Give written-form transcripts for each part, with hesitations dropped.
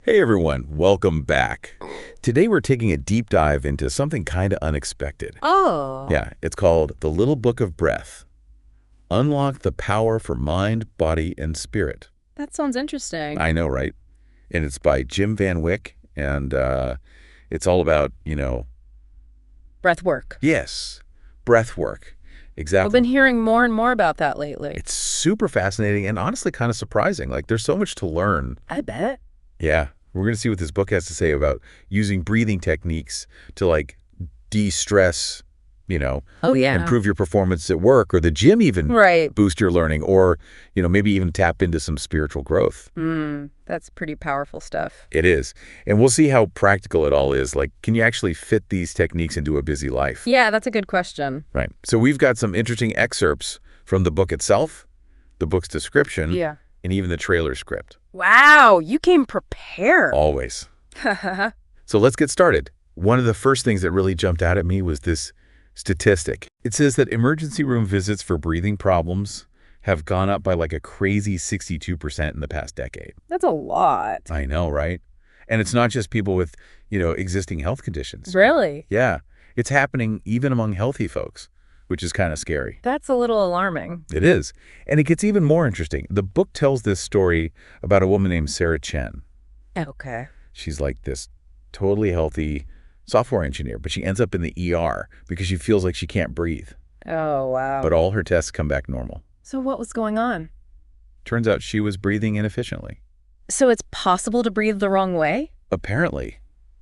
Hey everyone, welcome back. Today we're taking a deep dive into something kind of unexpected. Oh, Yeah, it's called The Little Book of Breath. Unlock the power for mind, body, and spirit. that sounds interesting. I know, right? And it's by Jim Van Wyck, and it's all about, Breath work. yes, breath work. I've Exactly. been hearing more and more about that lately. It's super fascinating and honestly kind of surprising. Like, there's so much to learn. I bet. Yeah, we're going to see what this book has to say about using breathing techniques to de-stress, Oh, yeah. improve your performance at work or the gym, even Right. boost your learning, or, maybe even tap into some spiritual growth. That's pretty powerful stuff. It is. And we'll see how practical it all is. Like, can you actually fit these techniques into a busy life? Yeah, that's a good question. Right. So we've got some interesting excerpts from the book itself, the book's description, Yeah. and even the trailer script. Wow, you came prepared. Always. So let's get started. One of the first things that really jumped out at me was this statistic. It says that emergency room visits for breathing problems have gone up by like a crazy 62% in the past decade. That's a lot. I know, right? And it's not just people with, existing health conditions. Really? Yeah. It's happening even among healthy folks, which is kind of scary. That's a little alarming. It is. And it gets even more interesting. The book tells this story about a woman named Sarah Chen. Okay. She's like this totally healthy software engineer, but she ends up in the ER because she feels like she can't breathe. Oh, wow. But all her tests come back normal. So what was going on? Turns out she was breathing inefficiently. So it's possible to breathe the wrong way? Apparently.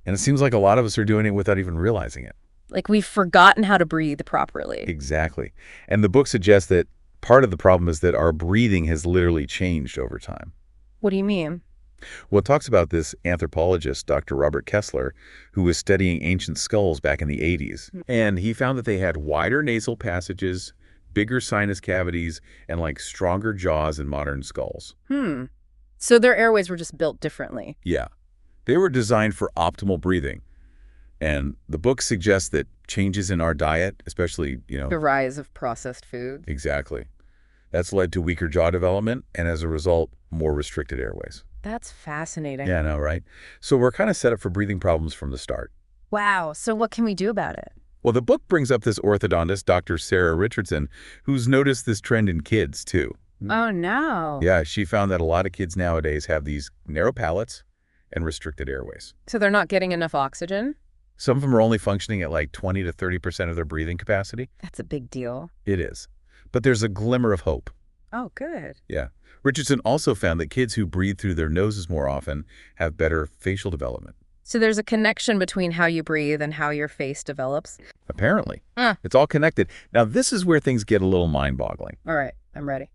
And it seems like a lot of us are doing it without even realizing it. Like we've forgotten how to breathe properly. Exactly. And the book suggests that part of the problem is that our breathing has literally changed over time. What do you mean? Well, it talks about this anthropologist, Dr. Robert Kessler, who was studying ancient skulls back in the 80s. And he found that they had wider nasal passages, bigger sinus cavities, and stronger jaws in modern skulls. So their airways were just built differently. Yeah. They were designed for optimal breathing. And the book suggests that changes in our diet, especially, The rise of processed foods. exactly, that's led to weaker jaw development and as a result, more restricted airways. That's fascinating. Yeah, I know, right? So we're kind of set up for breathing problems from the start. Wow. So what can we do about it? Well, the book brings up this orthodontist, Dr. Sarah Richardson, who's noticed this trend in kids, too. Oh, no. Yeah, she found that a lot of kids nowadays have these narrow palates and restricted airways. So they're not getting enough oxygen? Some of them are only functioning at 20 to 30% of their breathing capacity. That's a big deal. It is. But there's a glimmer of hope. Oh, good. Yeah. Richardson also found that kids who breathe through their noses more often have better facial development. So there's a connection between how you breathe and how your face develops? Apparently. All It's all connected. Now, this is where things get a little mind-boggling. right. I'm ready.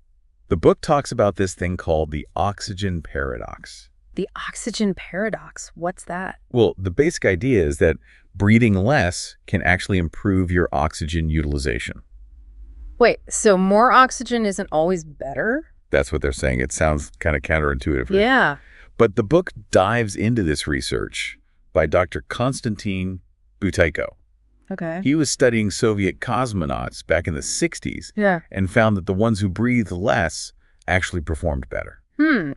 The book talks about this thing called the oxygen paradox. The oxygen paradox. What's that? Well, the basic idea is that breathing less can actually improve your oxygen utilization. Wait, so more oxygen isn't always better? That's what they're saying. It sounds kind of counterintuitive. Yeah. But the book dives into this research by Dr. Konstantin Buteyko. Okay. He was studying Soviet cosmonauts back in the 60s Yeah. and found that the ones who breathed less actually performed better.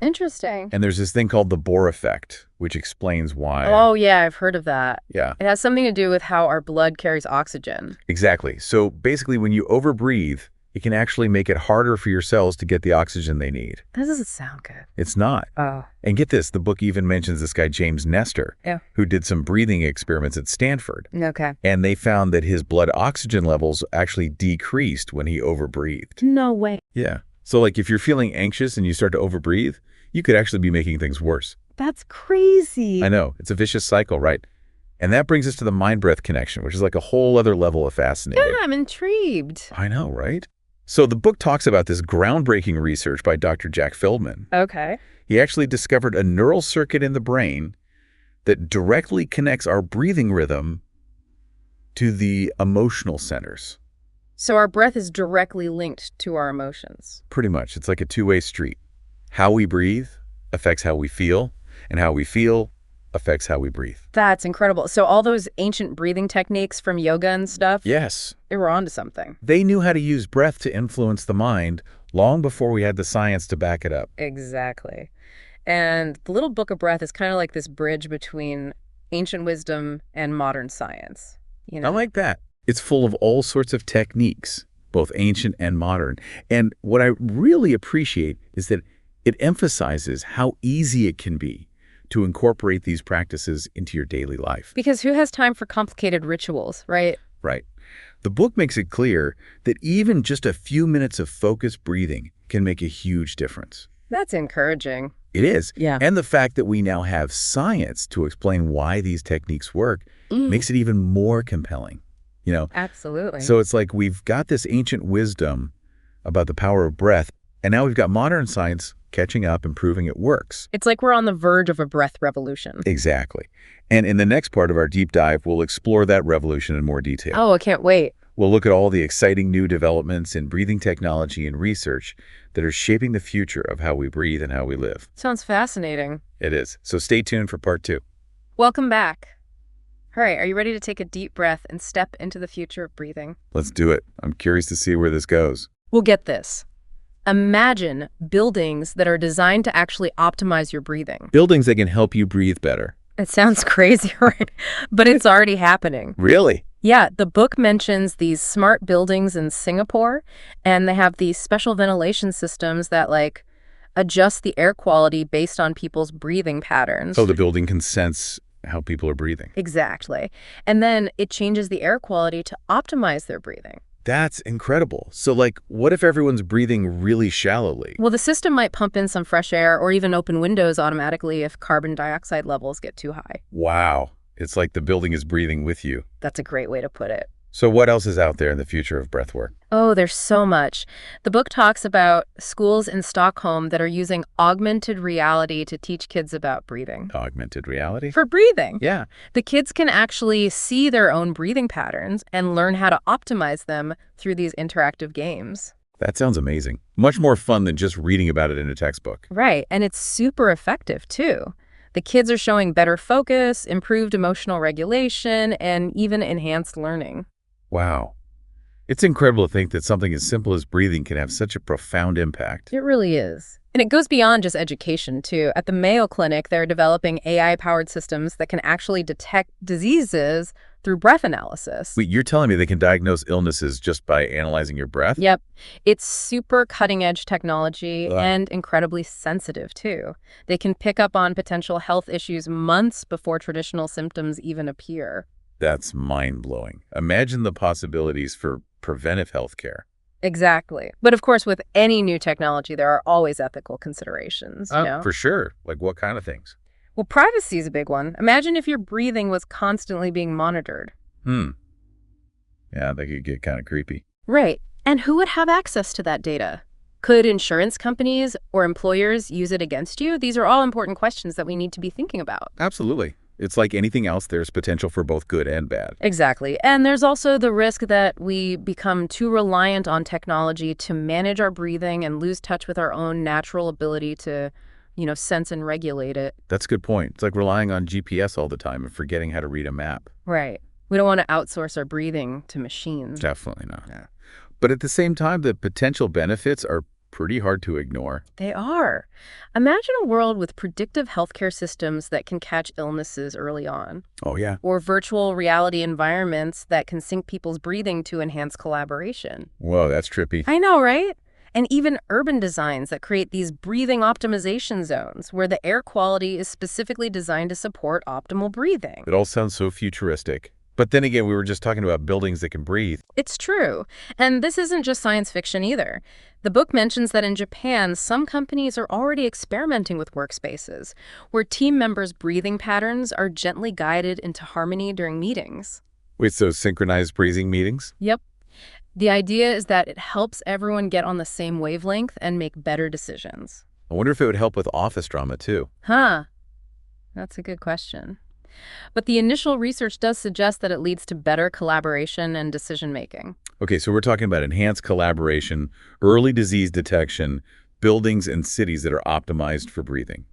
Interesting. And there's this thing called the Bohr effect, which explains why. Oh, yeah, I've heard of that. Yeah, It has something to do with how our blood carries oxygen. exactly. So basically, when you overbreathe, it can actually make it harder for your cells to get the oxygen they need. That doesn't sound good. It's not. Oh. And get this, the book even mentions this guy, James Nestor, Yeah. who did some breathing experiments at Stanford. Okay. And they found that his blood oxygen levels actually decreased when he overbreathed. No way. Yeah. So if you're feeling anxious and you start to overbreathe, you could actually be making things worse. That's crazy. I know. It's a vicious cycle, right? And that brings us to the mind-breath connection, which is like a whole other level of fascinating. Yeah, I'm intrigued. I know, right? So the book talks about this groundbreaking research by Dr. Jack Feldman. Okay. He actually discovered a neural circuit in the brain that directly connects our breathing rhythm to the emotional centers. So our breath is directly linked to our emotions. Pretty much. It's like a two-way street. How we breathe affects how we feel, and how we feel affects how we breathe. That's incredible. So all those ancient breathing techniques from yoga and stuff, Yes. they were onto something. They knew how to use breath to influence the mind long before we had the science to back it up. Exactly. And the little book of breath is kind of like this bridge between ancient wisdom and modern science, you I know? like that. It's full of all sorts of techniques, both ancient and modern. And what I really appreciate is that it emphasizes how easy it can be to incorporate these practices into your daily life. Because who has time for complicated rituals, right? Right. The book makes it clear that even just a few minutes of focused breathing can make a huge difference. That's encouraging. It is. Yeah. And the fact that we now have science to explain why these techniques work makes it even more compelling. Absolutely. So it's like we've got this ancient wisdom about the power of breath, and now we've got modern science catching up and proving it works. It's like we're on the verge of a breath revolution. Exactly. And in the next part of our deep dive, we'll explore that revolution in more detail. Oh, I can't wait. We'll look at all the exciting new developments in breathing technology and research that are shaping the future of how we breathe and how we live. Sounds fascinating. It is. So stay tuned for part 2. Welcome back. All right, are you ready to take a deep breath and step into the future of breathing? Let's do it. I'm curious to see where this goes. We'll get this. Imagine buildings that are designed to actually optimize your breathing. Buildings that can help you breathe better. It sounds crazy, right? But it's already happening. Really? Yeah, the book mentions these smart buildings in Singapore, and they have these special ventilation systems that adjust the air quality based on people's breathing patterns. So the building can sense how people are breathing. Exactly. And then it changes the air quality to optimize their breathing. That's incredible. So what if everyone's breathing really shallowly? Well, the system might pump in some fresh air or even open windows automatically if carbon dioxide levels get too high. Wow. It's like the building is breathing with you. That's a great way to put it. So what else is out there in the future of breathwork? Oh, there's so much. The book talks about schools in Stockholm that are using augmented reality to teach kids about breathing. Augmented reality? For breathing. Yeah. The kids can actually see their own breathing patterns and learn how to optimize them through these interactive games. That sounds amazing. Much more fun than just reading about it in a textbook. Right, and it's super effective too. The kids are showing better focus, improved emotional regulation, and even enhanced learning. Wow. It's incredible to think that something as simple as breathing can have such a profound impact. It really is. And it goes beyond just education, too. At the Mayo Clinic, they're developing AI-powered systems that can actually detect diseases through breath analysis. Wait, you're telling me they can diagnose illnesses just by analyzing your breath? Yep. It's super cutting-edge technology and incredibly sensitive, too. They can pick up on potential health issues months before traditional symptoms even appear. That's mind-blowing. Imagine the possibilities for preventive health care. Exactly. But of course, with any new technology, there are always ethical considerations, you know? For sure. Like what kind of things? Well, privacy is a big one. Imagine if your breathing was constantly being monitored. Yeah, that could get kind of creepy. Right. And who would have access to that data? Could insurance companies or employers use it against you? These are all important questions that we need to be thinking about. Absolutely. It's like anything else, there's potential for both good and bad. Exactly. And there's also the risk that we become too reliant on technology to manage our breathing and lose touch with our own natural ability to, sense and regulate it. That's a good point. It's like relying on GPS all the time and forgetting how to read a map. Right. We don't want to outsource our breathing to machines. Definitely not. Yeah. But at the same time, the potential benefits are pretty hard to ignore. They are. Imagine a world with predictive healthcare systems that can catch illnesses early on. Oh, yeah. Or virtual reality environments that can sync people's breathing to enhance collaboration. Whoa, that's trippy. I know, right? And even urban designs that create these breathing optimization zones where the air quality is specifically designed to support optimal breathing. It all sounds so futuristic. But then again, we were just talking about buildings that can breathe. It's true. And this isn't just science fiction either. The book mentions that in Japan, some companies are already experimenting with workspaces where team members' breathing patterns are gently guided into harmony during meetings. Wait, so synchronized breathing meetings? Yep. The idea is that it helps everyone get on the same wavelength and make better decisions. I wonder if it would help with office drama, too. Huh. That's a good question. But the initial research does suggest that it leads to better collaboration and decision-making. Okay, so we're talking about enhanced collaboration, early disease detection, buildings and cities that are optimized for breathing.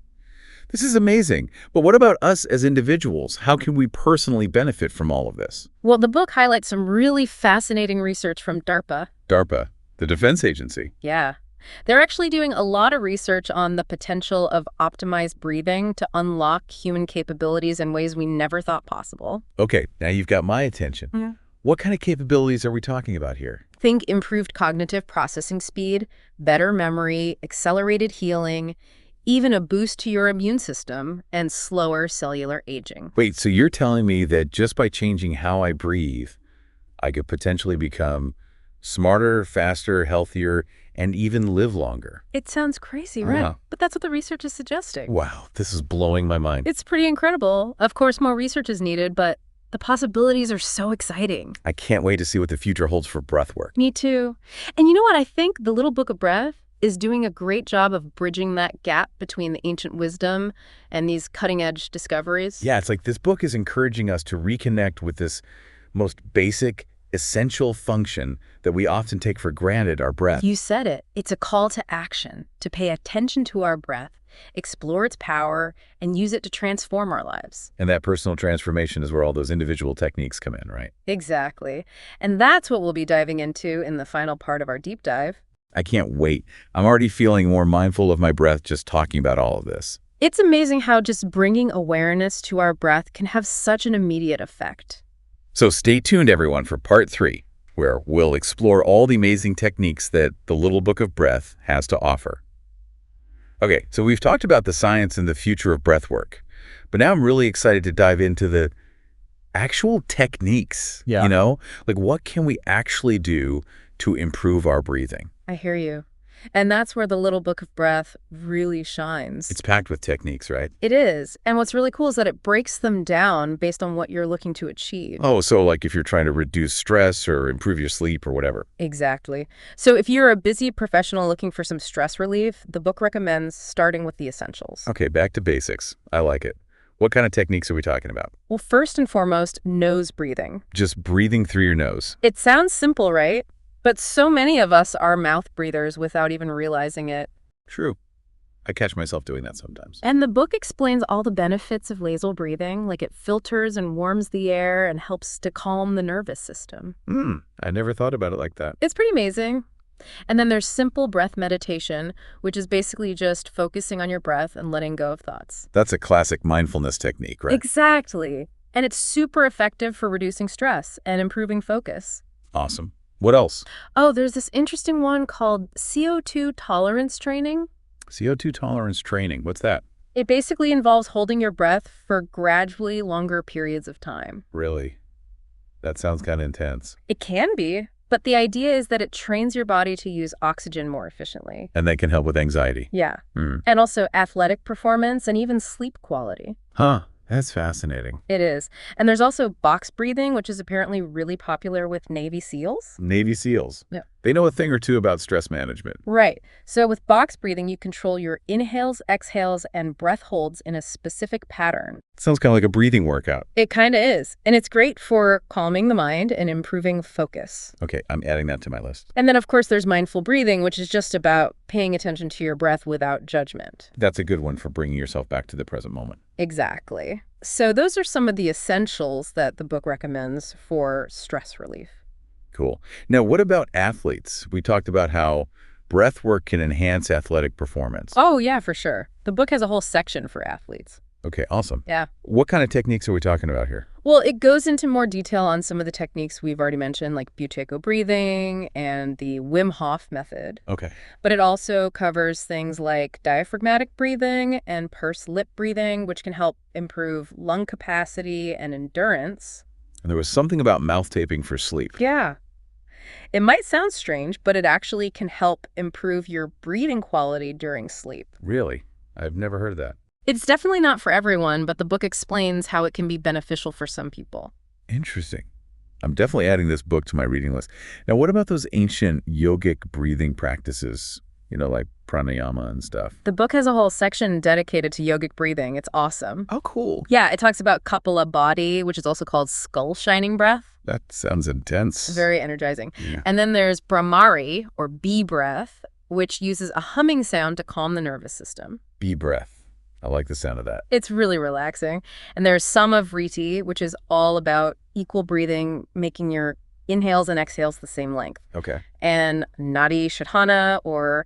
This is amazing. But what about us as individuals? How can we personally benefit from all of this? Well, the book highlights some really fascinating research from DARPA. DARPA, the defense agency. Yeah. They're actually doing a lot of research on the potential of optimized breathing to unlock human capabilities in ways we never thought possible. Okay, now you've got my attention. Yeah. What kind of capabilities are we talking about here? Think improved cognitive processing speed, better memory, accelerated healing, even a boost to your immune system, and slower cellular aging. Wait, so you're telling me that just by changing how I breathe, I could potentially become smarter, faster, healthier, and even live longer? It sounds crazy, right? Uh-huh. But that's what the research is suggesting. Wow, this is blowing my mind. It's pretty incredible. Of course, more research is needed, but the possibilities are so exciting. I can't wait to see what the future holds for breath work. Me too. And you know what? I think The Little Book of Breath is doing a great job of bridging that gap between the ancient wisdom and these cutting-edge discoveries. Yeah, it's like this book is encouraging us to reconnect with this most basic, essential function that we often take for granted, our breath. You said it. It's a call to action, to pay attention to our breath, explore its power, and use it to transform our lives. And that personal transformation is where all those individual techniques come in, right? Exactly. And that's what we'll be diving into in the final part of our deep dive. I can't wait. I'm already feeling more mindful of my breath just talking about all of this. It's amazing how just bringing awareness to our breath can have such an immediate effect. So stay tuned, everyone, for part 3, where we'll explore all the amazing techniques that the Little Book of Breath has to offer. Okay, so we've talked about the science and the future of breath work, but now I'm really excited to dive into the actual techniques. Yeah. You know, like what can we actually do to improve our breathing? I hear you. And that's where the Little Book of Breath really shines. It's packed with techniques, right? It is. And what's really cool is that it breaks them down based on what you're looking to achieve. Oh, so like if you're trying to reduce stress or improve your sleep or whatever. Exactly. So if you're a busy professional looking for some stress relief, the book recommends starting with the essentials. Okay, back to basics. I like it. What kind of techniques are we talking about? Well, first and foremost, nose breathing. Just breathing through your nose. It sounds simple, right? But so many of us are mouth breathers without even realizing it. True. I catch myself doing that sometimes. And the book explains all the benefits of nasal breathing, like it filters and warms the air and helps to calm the nervous system. I never thought about it like that. It's pretty amazing. And then there's simple breath meditation, which is basically just focusing on your breath and letting go of thoughts. That's a classic mindfulness technique, right? Exactly. And it's super effective for reducing stress and improving focus. Awesome. What else? Oh, there's this interesting one called CO2 tolerance training. CO2 tolerance training. What's that? It basically involves holding your breath for gradually longer periods of time. Really? That sounds kind of intense. It can be, but the idea is that it trains your body to use oxygen more efficiently. And that can help with anxiety. Yeah. And also athletic performance and even sleep quality. Huh. That's fascinating. It is. And there's also box breathing, which is apparently really popular with Navy SEALs. Navy SEALs. Yeah. They know a thing or two about stress management. Right. So with box breathing, you control your inhales, exhales, and breath holds in a specific pattern. Sounds kind of like a breathing workout. It kind of is. And it's great for calming the mind and improving focus. Okay, I'm adding that to my list. And then, of course, there's mindful breathing, which is just about paying attention to your breath without judgment. That's a good one for bringing yourself back to the present moment. Exactly. So those are some of the essentials that the book recommends for stress relief. Cool. Now, what about athletes? We talked about how breath work can enhance athletic performance. Oh, yeah, for sure. The book has a whole section for athletes. Okay, awesome. Yeah. What kind of techniques are we talking about here? Well, it goes into more detail on some of the techniques we've already mentioned, like Buteyko breathing and the Wim Hof method. Okay. But it also covers things like diaphragmatic breathing and pursed lip breathing, which can help improve lung capacity and endurance. And there was something about mouth taping for sleep. Yeah. It might sound strange, but it actually can help improve your breathing quality during sleep. Really? I've never heard of that. It's definitely not for everyone, but the book explains how it can be beneficial for some people. Interesting. I'm definitely adding this book to my reading list. Now, what about those ancient yogic breathing practices? You know, like pranayama and stuff. The book has a whole section dedicated to yogic breathing. It's awesome. Oh, cool. Yeah, it talks about Kapala body, which is also called skull shining breath. That sounds intense. Very energizing. Yeah. And then there's Brahmari, or bee breath, which uses a humming sound to calm the nervous system. Bee breath. I like the sound of that. It's really relaxing. And there's Samavriti, which is all about equal breathing, making your inhales and exhales the same length. Okay. And Nadi Shodhana, or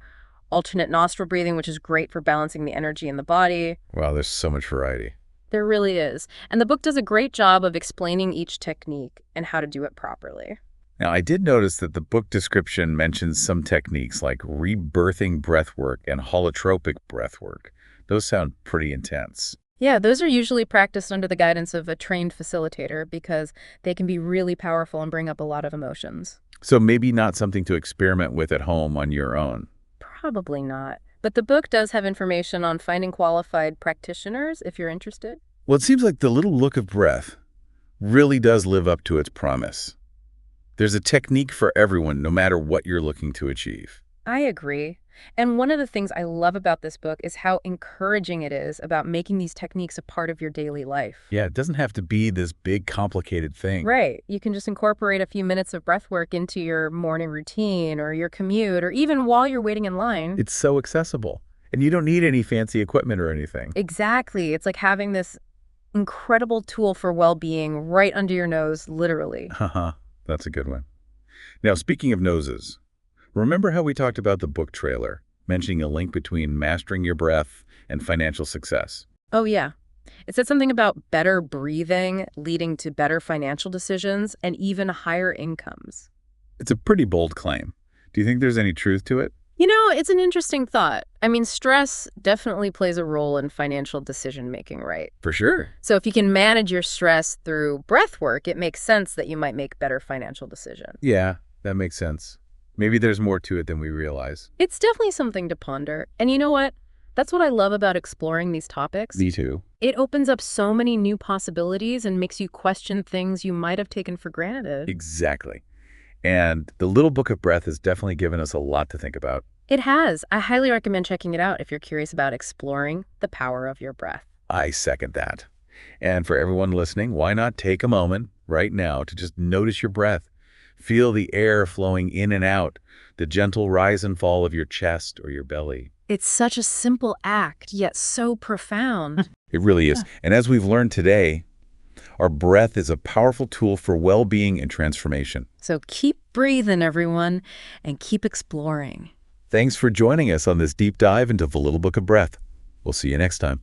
alternate nostril breathing, which is great for balancing the energy in the body. Wow, there's so much variety. There really is. And the book does a great job of explaining each technique and how to do it properly. Now, I did notice that the book description mentions some techniques like rebirthing breathwork and holotropic breathwork. Those sound pretty intense. Yeah, those are usually practiced under the guidance of a trained facilitator because they can be really powerful and bring up a lot of emotions. So maybe not something to experiment with at home on your own. Probably not. But the book does have information on finding qualified practitioners if you're interested. Well, it seems like the little look of breath really does live up to its promise. There's a technique for everyone, no matter what you're looking to achieve. I agree. And one of the things I love about this book is how encouraging it is about making these techniques a part of your daily life. Yeah, it doesn't have to be this big, complicated thing. Right. You can just incorporate a few minutes of breath work into your morning routine or your commute or even while you're waiting in line. It's so accessible. And you don't need any fancy equipment or anything. Exactly. It's like having this incredible tool for well-being right under your nose, literally. Haha, that's a good one. Now, speaking of noses, remember how we talked about the book trailer, mentioning a link between mastering your breath and financial success? Oh, yeah. It said something about better breathing leading to better financial decisions and even higher incomes. It's a pretty bold claim. Do you think there's any truth to it? You know, it's an interesting thought. I mean, stress definitely plays a role in financial decision-making, right? For sure. So if you can manage your stress through breath work, it makes sense that you might make better financial decisions. Yeah, that makes sense. Maybe there's more to it than we realize. It's definitely something to ponder. And you know what? That's what I love about exploring these topics. Me too. It opens up so many new possibilities and makes you question things you might have taken for granted. Exactly. And the Little Book of Breath has definitely given us a lot to think about. It has. I highly recommend checking it out if you're curious about exploring the power of your breath. I second that. And for everyone listening, why not take a moment right now to just notice your breath? Feel the air flowing in and out, the gentle rise and fall of your chest or your belly. It's such a simple act, yet so profound. It really is. And as we've learned today, our breath is a powerful tool for well-being and transformation. So keep breathing, everyone, and keep exploring. Thanks for joining us on this deep dive into the Little Book of Breath. We'll see you next time.